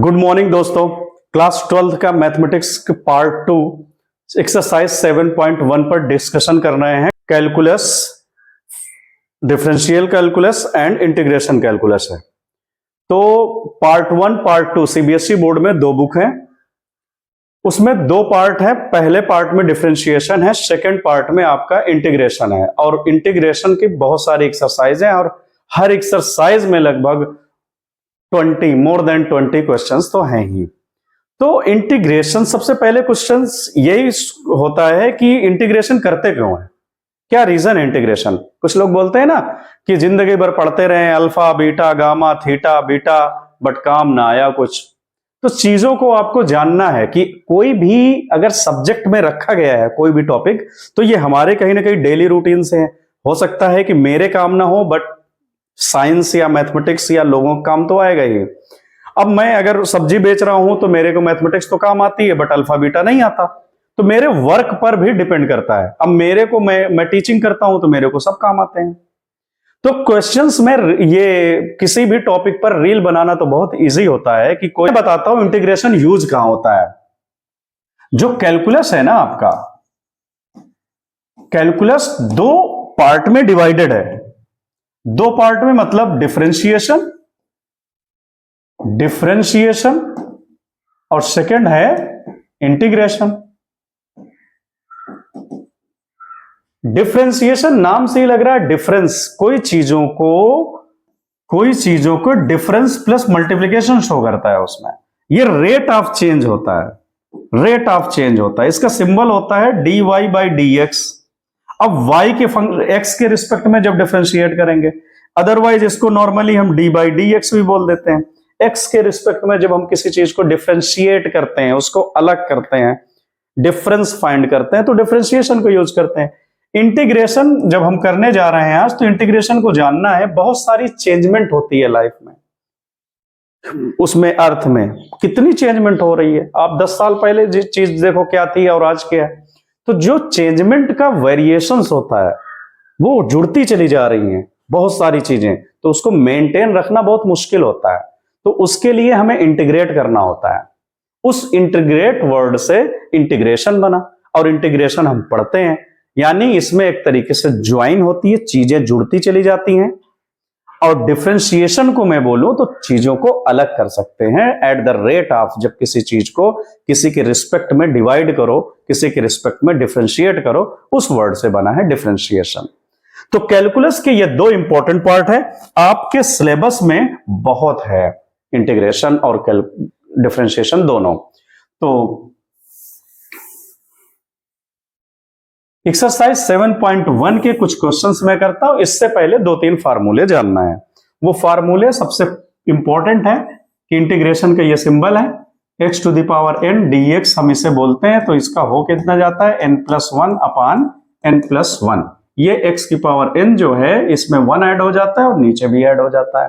Good morning दोस्तों। Class 12th का mathematics part 2 exercise 7.1 पर डिस्कशन कर रहे हैं। Calculus, differential calculus and integration calculus है। तो पार्ट 1 पार्ट 2 सीबीएसई बोर्ड में दो बुक हैं, उसमें दो पार्ट है। पहले पार्ट में डिफरेंशिएशन है, सेकंड पार्ट में आपका इंटीग्रेशन है। और इंटीग्रेशन की बहुत सारी एक्सरसाइज है और हर एक्सरसाइज में लगभग मोर देन 20 क्वेश्चंस तो हैं ही। तो इंटीग्रेशन, सबसे पहले क्वेश्चंस यही होता है कि इंटीग्रेशन करते क्यों है, क्या रीजन है इंटीग्रेशन। कुछ लोग बोलते हैं ना कि जिंदगी भर पढ़ते रहे alpha beta gamma theta beta but काम ना आया कुछ। तो चीजों को आपको जानना है कि कोई भी अगर सब्जेक्ट में रखा गया है कोई भी टॉपिक, तो ये हमारे कहीं ना कहीं डेली रूटीन से है। हो सकता है कि मेरे काम ना हो बट साइंस या मैथमेटिक्स या लोगों का काम तो आएगा ही। अब मैं अगर सब्जी बेच रहा हूं तो मेरे को मैथमेटिक्स तो काम आती है बट अल्फा बीटा नहीं आता, तो मेरे वर्क पर भी डिपेंड करता है। अब मेरे को मैं टीचिंग करता हूं तो मेरे को सब काम आते हैं। तो क्वेश्चंस में ये किसी भी टॉपिक पर रील बनाना तो बहुत इजी होता है कि कोई बताता हूं इंटीग्रेशन यूज कहां होता है। जो कैलकुलस है ना आपका, कैलकुलस दो पार्ट में डिवाइडेड है। दो पार्ट में मतलब डिफरेंशिएशन और सेकंड है इंटीग्रेशन। डिफरेंशिएशन नाम से ही लग रहा है डिफरेंस, कोई चीजों को डिफरेंस प्लस मल्टीप्लिकेशन शो करता है उसमें। ये रेट ऑफ चेंज होता है, इसका सिंबल होता है dy बाई dx। अब y के x के रिस्पेक्ट में जब डिफरेंशिएट करेंगे, अदरवाइज इसको नॉर्मली हम d बाई dx भी बोल देते हैं। x के रिस्पेक्ट में जब हम किसी चीज को डिफरेंशिएट करते हैं, उसको अलग करते हैं, डिफरेंस फाइंड करते हैं, तो डिफरेंशिएशन को यूज करते हैं। इंटीग्रेशन जब हम करने जा रहे हैं आज, तो इंटीग्रेशन को जानना है। बहुत सारी चेंजमेंट होती है लाइफ में, उसमें अर्थ में कितनी चेंजमेंट हो रही है। आप 10 साल पहले जिस चीज देखो क्या थी और आज क्या है, तो जो चेंजमेंट का वेरिएशंस होता है वो जुड़ती चली जा रही हैं बहुत सारी चीजें, तो उसको मेंटेन रखना बहुत मुश्किल होता है। तो उसके लिए हमें इंटीग्रेट करना होता है। उस इंटीग्रेट वर्ड से इंटीग्रेशन बना, और इंटीग्रेशन हम पढ़ते हैं, यानी इसमें एक तरीके से ज्वाइन होती है, चीजें जुड़ती चली जाती हैं। और डिफरेंशिएशन को मैं बोलूं तो चीजों को अलग कर सकते हैं एट द रेट ऑफ, जब किसी चीज को किसी के रिस्पेक्ट में डिवाइड करो, किसी के रिस्पेक्ट में डिफरेंशिएट करो, उस वर्ड से बना है डिफरेंशिएशन। तो कैलकुलस के ये दो इंपॉर्टेंट पार्ट है, आपके सिलेबस में बहुत है, इंटीग्रेशन और डिफरेंशिएशन दोनों। तो एक्सरसाइज 7.1 के कुछ क्वेश्चंस मैं करता हूं। इससे पहले 2-3 फार्मूले जानना है। वो फार्मूले सबसे इंपॉर्टेंट है कि इंटीग्रेशन का ये सिंबल है x to the power n dx, हम इसे बोलते हैं, तो इसका हो कितना जाता है n+1 अपान n+1। ये x की पावर n जो है इसमें 1 ऐड हो जाता है और नीचे भी ऐड हो जाता है।